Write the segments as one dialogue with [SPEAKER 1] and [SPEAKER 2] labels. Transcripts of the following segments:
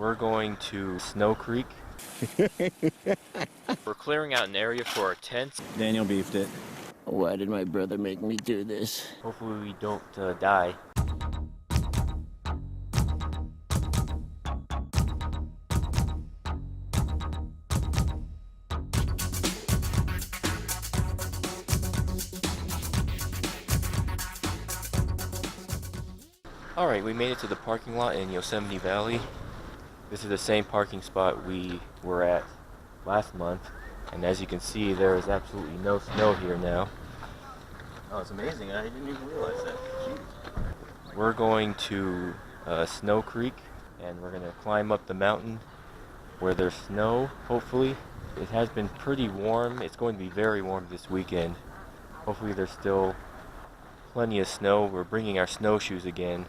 [SPEAKER 1] We're going to Snow Creek. We're clearing out an area for our tents.
[SPEAKER 2] Daniel beefed it.
[SPEAKER 3] Why did my brother make me do this?
[SPEAKER 1] Hopefully we don't die. Alright, we made it to the parking lot in Yosemite Valley. This is the same parking spot we were at last month. And as you can see, there is absolutely no snow here now.
[SPEAKER 2] Oh, it's amazing. I didn't even realize that. Jeez.
[SPEAKER 1] We're going to Snow Creek, and we're going to climb up the mountain where there's snow, hopefully. It has been pretty warm. It's going to be very warm this weekend. Hopefully there's still plenty of snow. We're bringing our snowshoes again.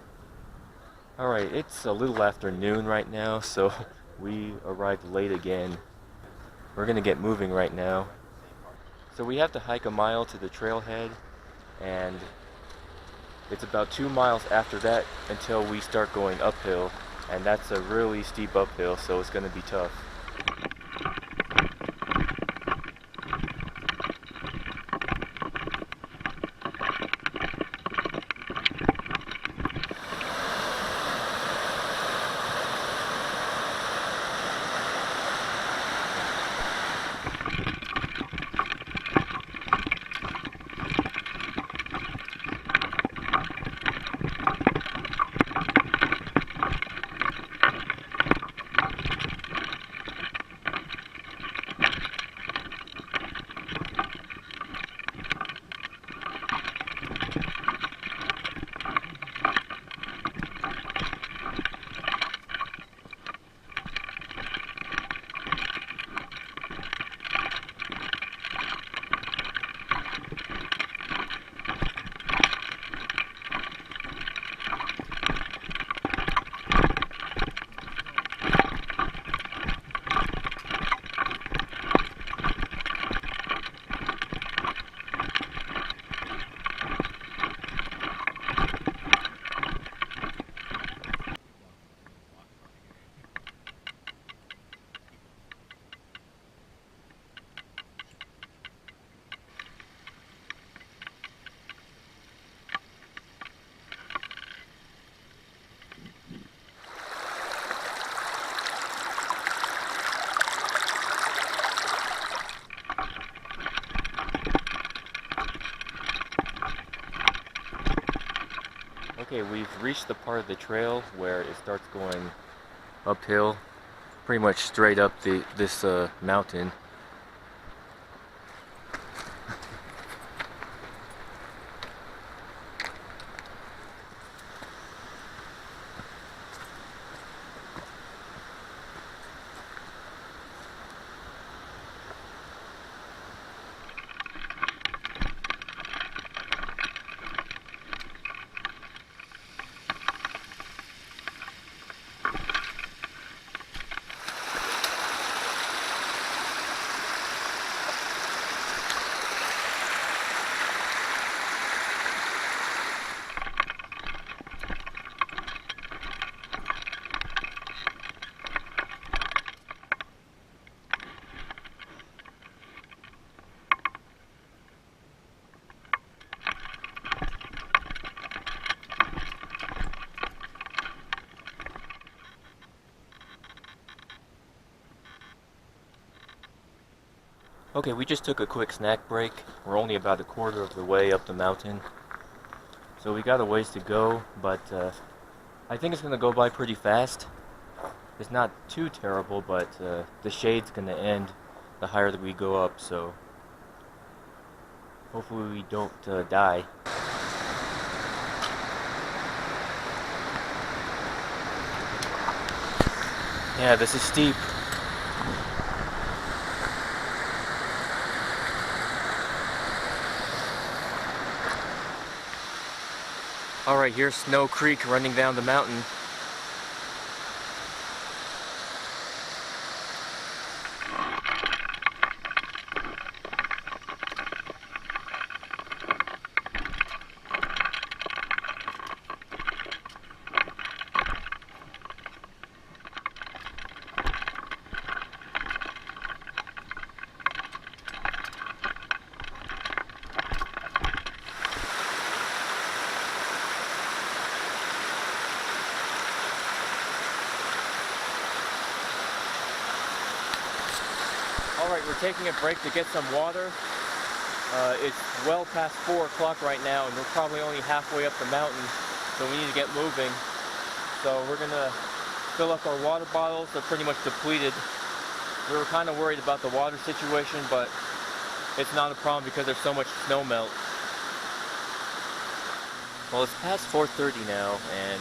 [SPEAKER 1] Alright, it's a little after noon right now, so we arrived late again. We're going to get moving right now. So we have to hike a mile to the trailhead, and it's about 2 miles after that until we start going uphill, and that's a really steep uphill, so it's going to be tough. Okay, we've reached the part of the trail where it starts going uphill, pretty much straight up this mountain. Okay, we just took a quick snack break. We're only about a quarter of the way up the mountain. So we got a ways to go, but I think it's going to go by pretty fast. It's not too terrible, but the shade's going to end the higher that we go up, so hopefully we don't die. Yeah, this is steep. Alright, here's Snow Creek running down the mountain. Alright, we're taking a break to get some water. It's well past 4 o'clock right now, and we're probably only halfway up the mountain, so we need to get moving. So we're gonna fill up our water bottles. They're pretty much depleted. We were kind of worried about the water situation, but it's not a problem because there's so much snow melt. Well, it's past 4:30 now, and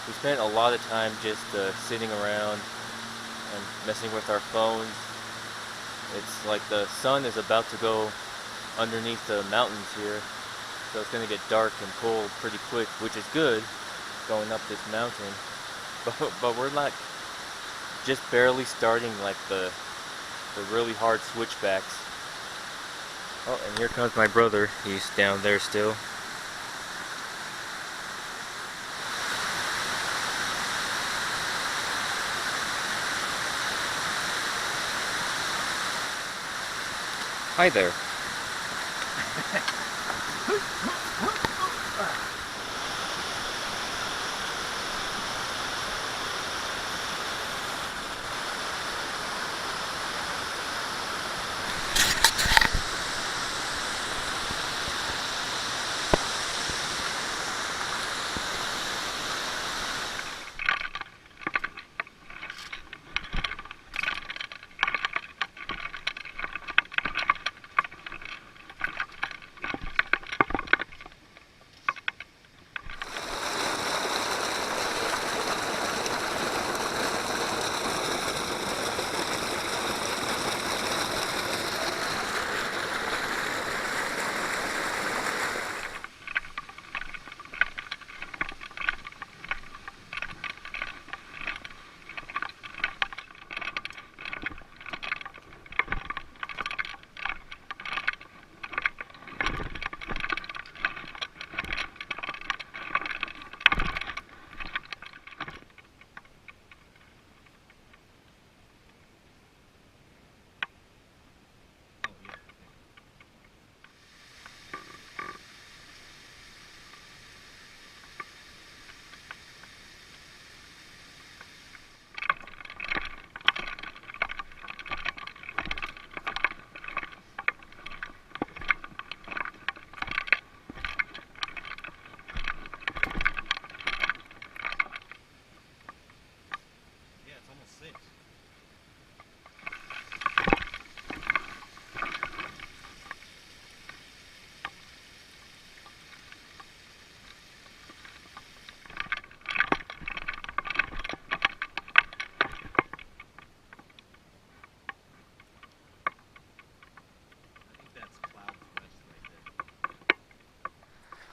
[SPEAKER 1] we spent a lot of time just sitting around and messing with our phones. It's like the sun is about to go underneath the mountains here, so it's going to get dark and cold pretty quick, which is good going up this mountain. But we're like just barely starting like the really hard switchbacks. Oh, and here comes my brother. He's down there still. Hi there.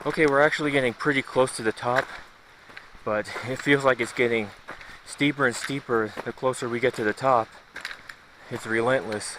[SPEAKER 1] Okay, we're actually getting pretty close to the top, but it feels like it's getting steeper and steeper the closer we get to the top. It's relentless.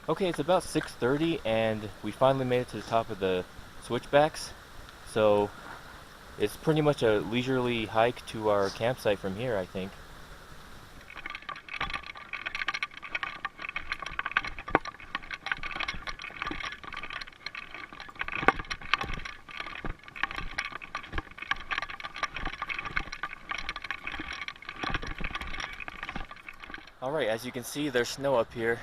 [SPEAKER 1] Okay, it's about 6:30 and we finally made it to the top of the switchbacks. So it's pretty much a leisurely hike to our campsite from here, I think. Alright, as you can see, there's snow up here.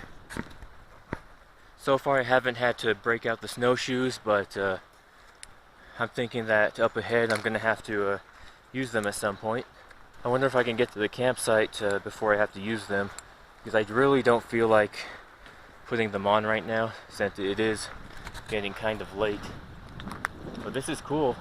[SPEAKER 1] So far I haven't had to break out the snowshoes, but I'm thinking that up ahead I'm going to have to use them at some point. I wonder if I can get to the campsite before I have to use them, because I really don't feel like putting them on right now, since it is getting kind of late. But this is cool.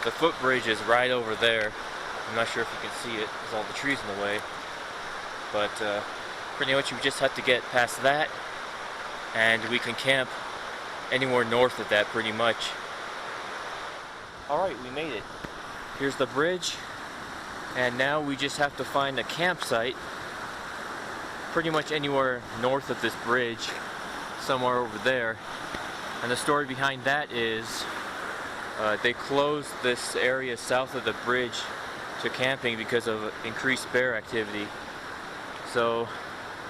[SPEAKER 1] The footbridge is right over there. I'm not sure if you can see it, there's all the trees in the way. But pretty much we just have to get past that, and we can camp anywhere north of that pretty much. Alright, we made it. Here's the bridge, and now we just have to find a campsite pretty much anywhere north of this bridge, somewhere over there. And the story behind that is they closed this area south of the bridge to camping because of increased bear activity. So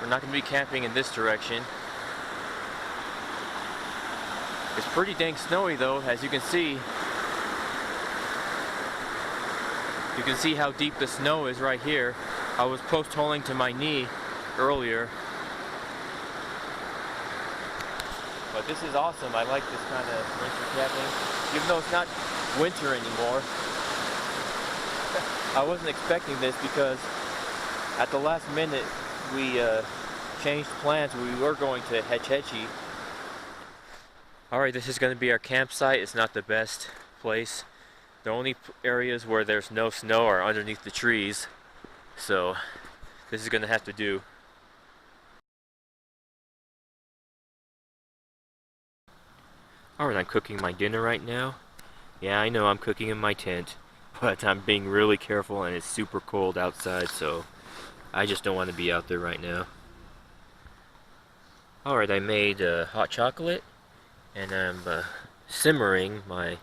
[SPEAKER 1] we're not going to be camping in this direction. It's pretty dang snowy though, as you can see. You can see how deep the snow is right here. I was post-holing to my knee earlier. But this is awesome. I like this kind of winter camping, even though it's not winter anymore. I wasn't expecting this because at the last minute we changed plans. We were going to Hetch Hetchy. Alright, this is going to be our campsite. It's not the best place. The only areas where there's no snow are underneath the trees. So this is going to have to do. Alright, I'm cooking my dinner right now. Yeah, I know I'm cooking in my tent, but I'm being really careful and it's super cold outside, so I just don't want to be out there right now. Alright, I made hot chocolate, and I'm simmering my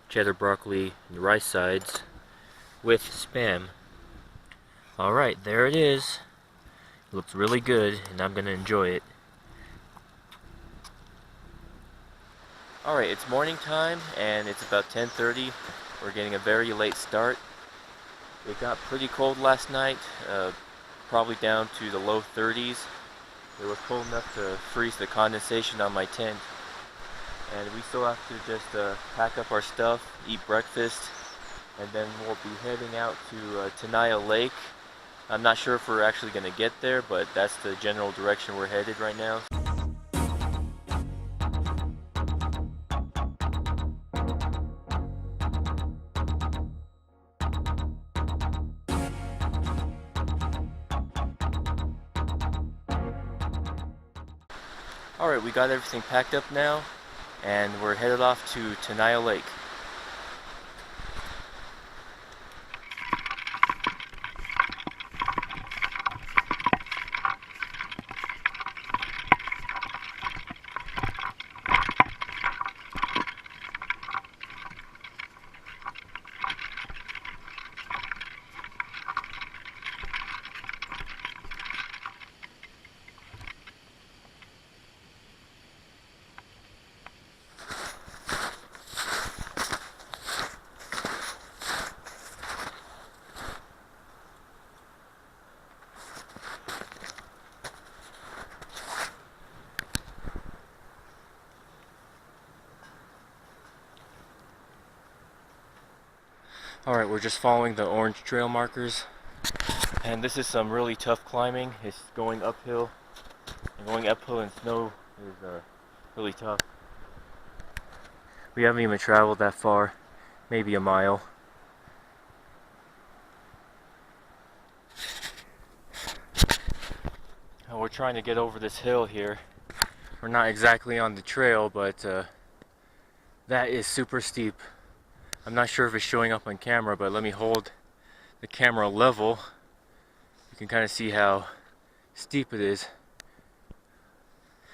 [SPEAKER 1] cheddar broccoli and rice sides with Spam. Alright, there it is. It looks really good, and I'm going to enjoy it. Alright, it's morning time, and it's about 10:30. We're getting a very late start. It got pretty cold last night, probably down to the low 30s. It was cold enough to freeze the condensation on my tent. And we still have to just pack up our stuff, eat breakfast, and then we'll be heading out to Tenaya Lake. I'm not sure if we're actually going to get there, but that's the general direction we're headed right now. Alright, we got everything packed up now, and we're headed off to Tenaya Lake. Alright, we're just following the orange trail markers, and this is some really tough climbing. It's going uphill, and going uphill in snow is really tough. We haven't even traveled that far, maybe a mile. And we're trying to get over this hill here. We're not exactly on the trail, but that is super steep. I'm not sure if it's showing up on camera, but let me hold the camera level. You can kind of see how steep it is.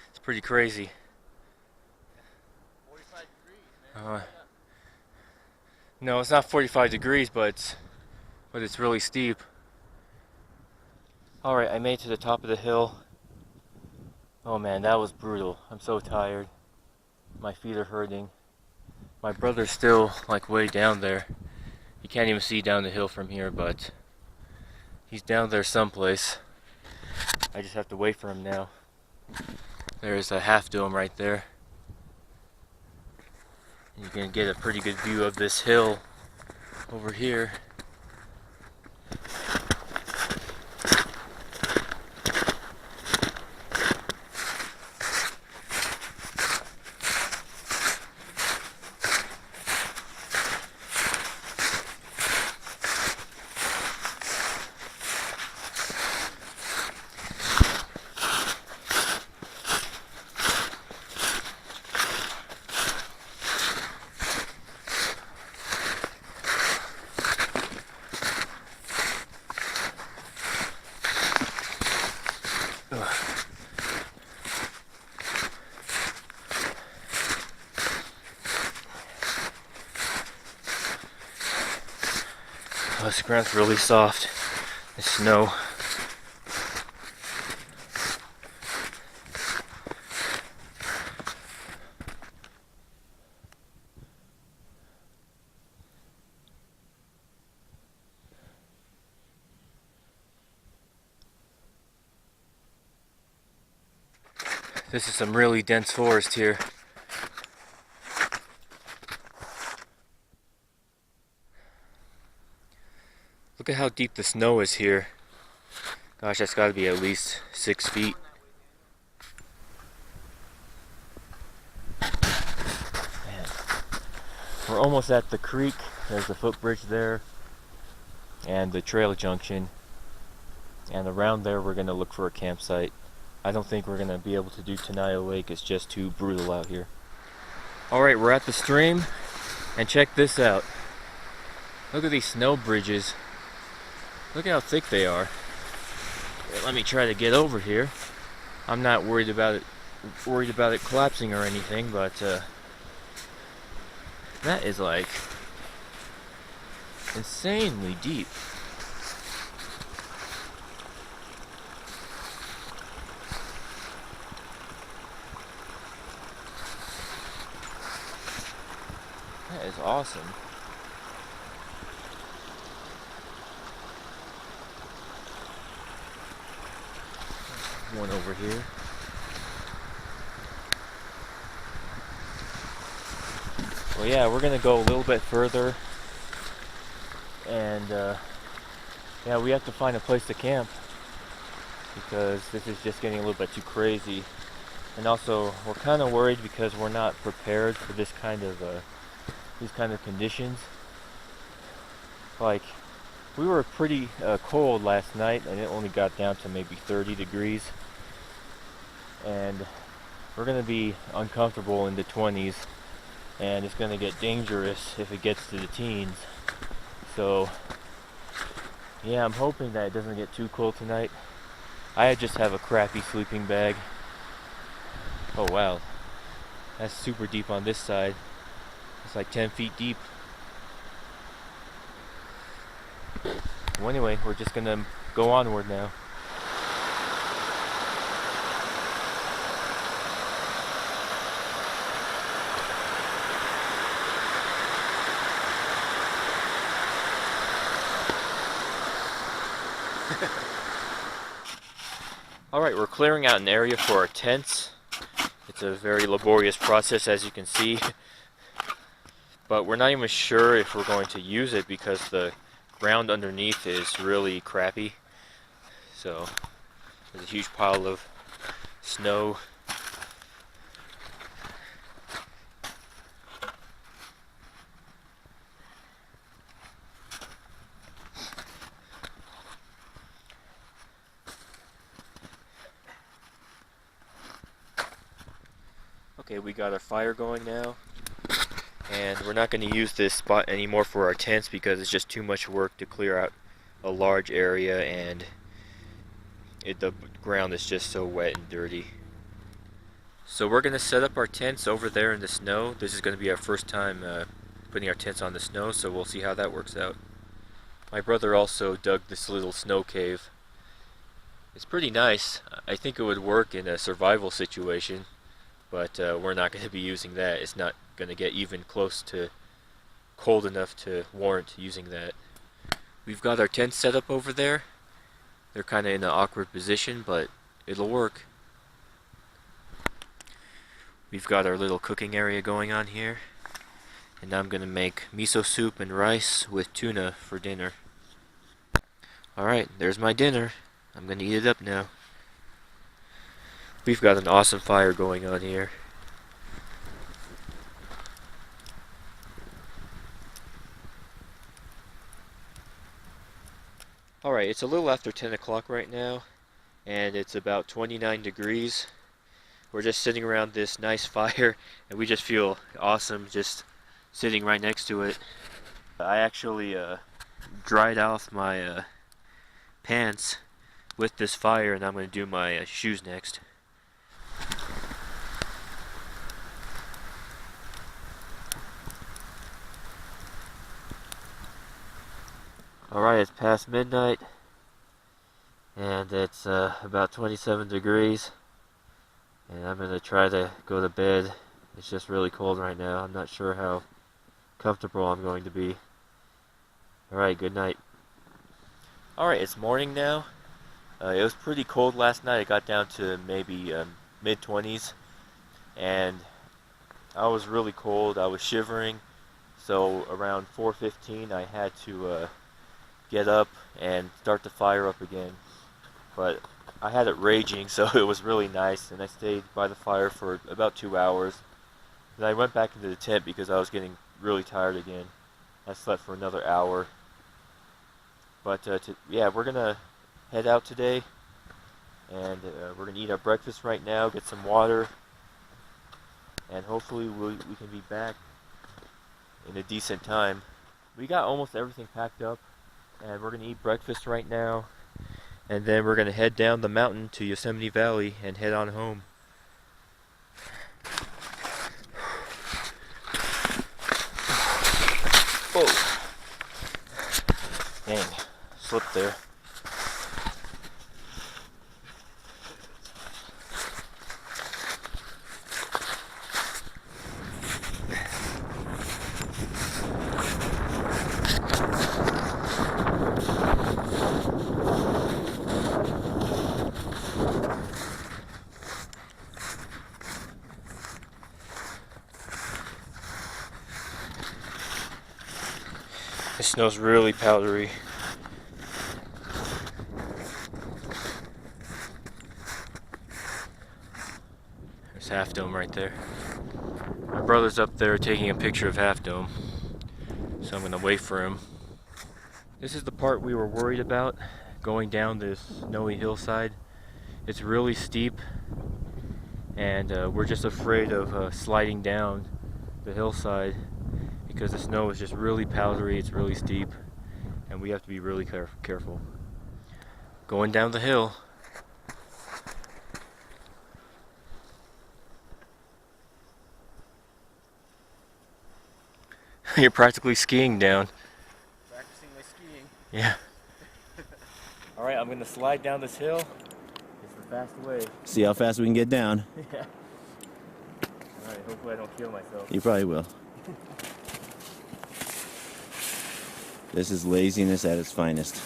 [SPEAKER 1] It's pretty crazy.
[SPEAKER 2] 45 degrees, man.
[SPEAKER 1] No, it's not 45 degrees, but it's really steep. Alright, I made it to the top of the hill. Oh man, that was brutal. I'm so tired. My feet are hurting. My brother's still like way down there. You can't even see down the hill from here, but he's down there someplace. I just have to wait for him now. There's a half dome right there. You can get a pretty good view of this hill over here. Oh, this ground's really soft. The snow. This is some really dense forest here. Look at how deep the snow is here. Gosh, that's got to be at least 6 feet. Man. We're almost at the creek. There's the footbridge there and the trail junction. And around there we're going to look for a campsite. I don't think we're going to be able to do Tenaya Lake. It's just too brutal out here. Alright, we're at the stream. And check this out. Look at these snow bridges. Look at how thick they are. Let me try to get over here. I'm not worried about it collapsing or anything, but that is like insanely deep. That is awesome. One over here. Well, yeah, we're gonna go a little bit further, and yeah, we have to find a place to camp because this is just getting a little bit too crazy. And also, we're kind of worried because we're not prepared for this kind of these kind of conditions. Like, we were pretty cold last night, and it only got down to maybe 30 degrees. And we're going to be uncomfortable in the 20s, and it's going to get dangerous if it gets to the teens. So, yeah, I'm hoping that it doesn't get too cold tonight. I just have a crappy sleeping bag. Oh wow, that's super deep on this side. It's like 10 feet deep. Well, anyway, we're just gonna go onward now. Alright, we're clearing out an area for our tents. It's a very laborious process, as you can see. But we're not even sure if we're going to use it because the ground underneath is really crappy. So, there's a huge pile of snow. Okay, we got our fire going now, and we're not going to use this spot anymore for our tents because it's just too much work to clear out a large area, and the ground is just so wet and dirty. So we're going to set up our tents over there in the snow. This is going to be our first time putting our tents on the snow, so we'll see how that works out. My brother also dug this little snow cave. It's pretty nice. I think it would work in a survival situation. But we're not going to be using that. It's not going to get even close to cold enough to warrant using that. We've got our tents set up over there. They're kind of in an awkward position, but it'll work. We've got our little cooking area going on here. And I'm going to make miso soup and rice with tuna for dinner. Alright, there's my dinner. I'm going to eat it up now. We've got an awesome fire going on here. Alright, it's a little after 10 o'clock right now, and it's about 29 degrees. We're just sitting around this nice fire, and we just feel awesome just sitting right next to it. I actually dried off my pants with this fire, and I'm going to do my shoes next. Alright, it's past midnight, and it's about 27 degrees, and I'm going to try to go to bed. It's just really cold right now. I'm not sure how comfortable I'm going to be. Alright, good night. Alright, it's morning now. It was pretty cold last night. It got down to maybe mid-20s, and I was really cold. I was shivering, so around 4:15 I had to get up and start the fire up again. But I had it raging, so it was really nice, and I stayed by the fire for about 2 hours. Then I went back into the tent because I was getting really tired again. I slept for another hour. But yeah, we're gonna head out today, and we're gonna eat our breakfast right now, get some water, and hopefully we can be back in a decent time. We got almost everything packed up, and we're gonna eat breakfast right now, and then we're gonna head down the mountain to Yosemite Valley and head on home. Whoa! Dang, slipped there. The snow's really powdery. There's Half Dome right there. My brother's up there taking a picture of Half Dome, so I'm gonna wait for him. This is the part we were worried about, going down this snowy hillside. It's really steep, and we're just afraid of sliding down the hillside because the snow is just really powdery, it's really steep, and we have to be really careful. Going down the hill. You're practically skiing down.
[SPEAKER 2] Practicing my skiing.
[SPEAKER 1] Yeah. Alright, I'm gonna slide down this hill. It's the fast way.
[SPEAKER 2] See how fast we can get down.
[SPEAKER 1] Yeah. Alright, hopefully I don't kill myself.
[SPEAKER 2] You probably will. This is laziness at its finest.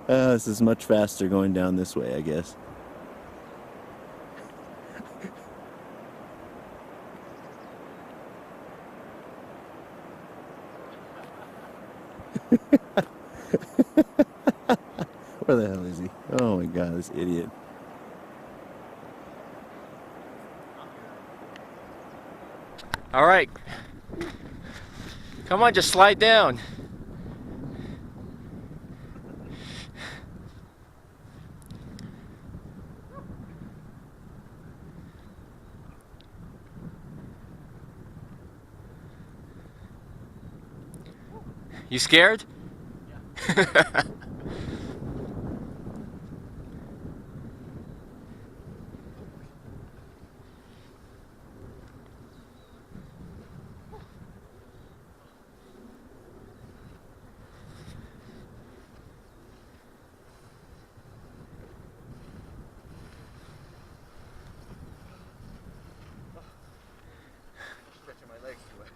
[SPEAKER 2] This is much faster going down this way, I guess. Where the hell is he? Oh my god, this idiot.
[SPEAKER 1] Alright. Come on, just slide down. You scared? Yeah.
[SPEAKER 2] Stretching my legs too much.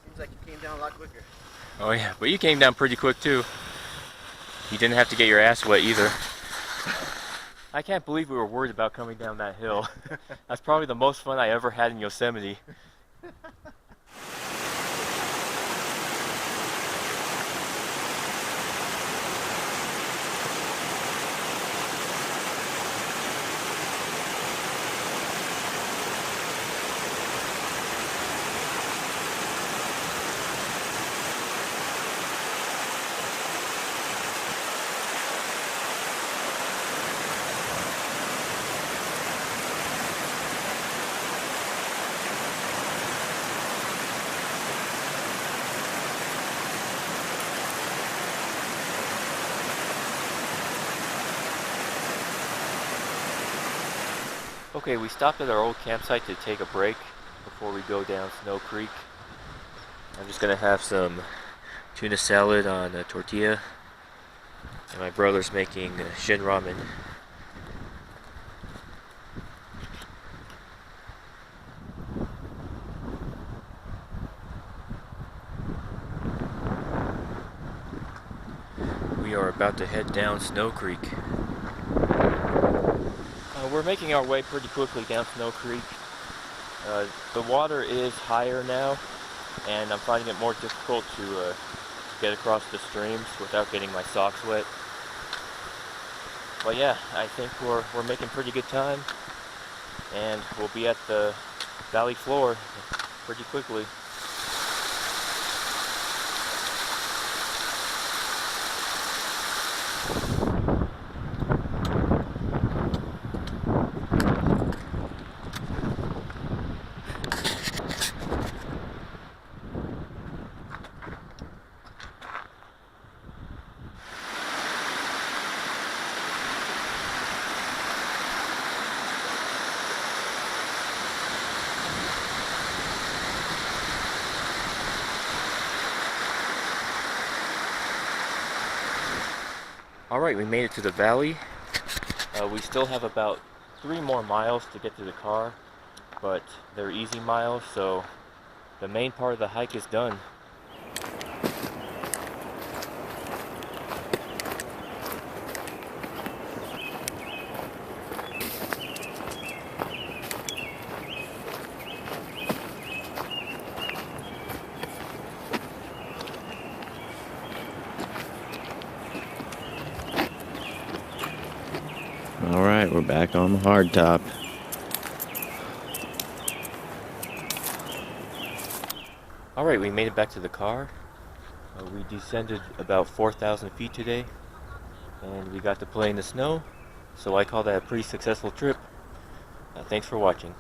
[SPEAKER 2] Seems like you came down a lot quicker.
[SPEAKER 1] Oh yeah, but you came down pretty quick too. You didn't have to get your ass wet either. I can't believe we were worried about coming down that hill. That's probably the most fun I ever had in Yosemite. Okay, we stopped at our old campsite to take a break before we go down Snow Creek. I'm just gonna have some tuna salad on a tortilla, and my brother's making shin ramen. We are about to head down Snow Creek. We're making our way pretty quickly down Snow Creek. The water is higher now, and I'm finding it more difficult to get across the streams without getting my socks wet. But yeah, I think we're making pretty good time, and we'll be at the valley floor pretty quickly. Alright, we made it to the valley. We still have about 3 more miles to get to the car, but they're easy miles, so the main part of the hike is done.
[SPEAKER 3] Alright, we're back on the hard top.
[SPEAKER 1] Alright, we made it back to the car. We descended about 4,000 feet today, and we got to play in the snow, so I call that a pretty successful trip. Thanks for watching.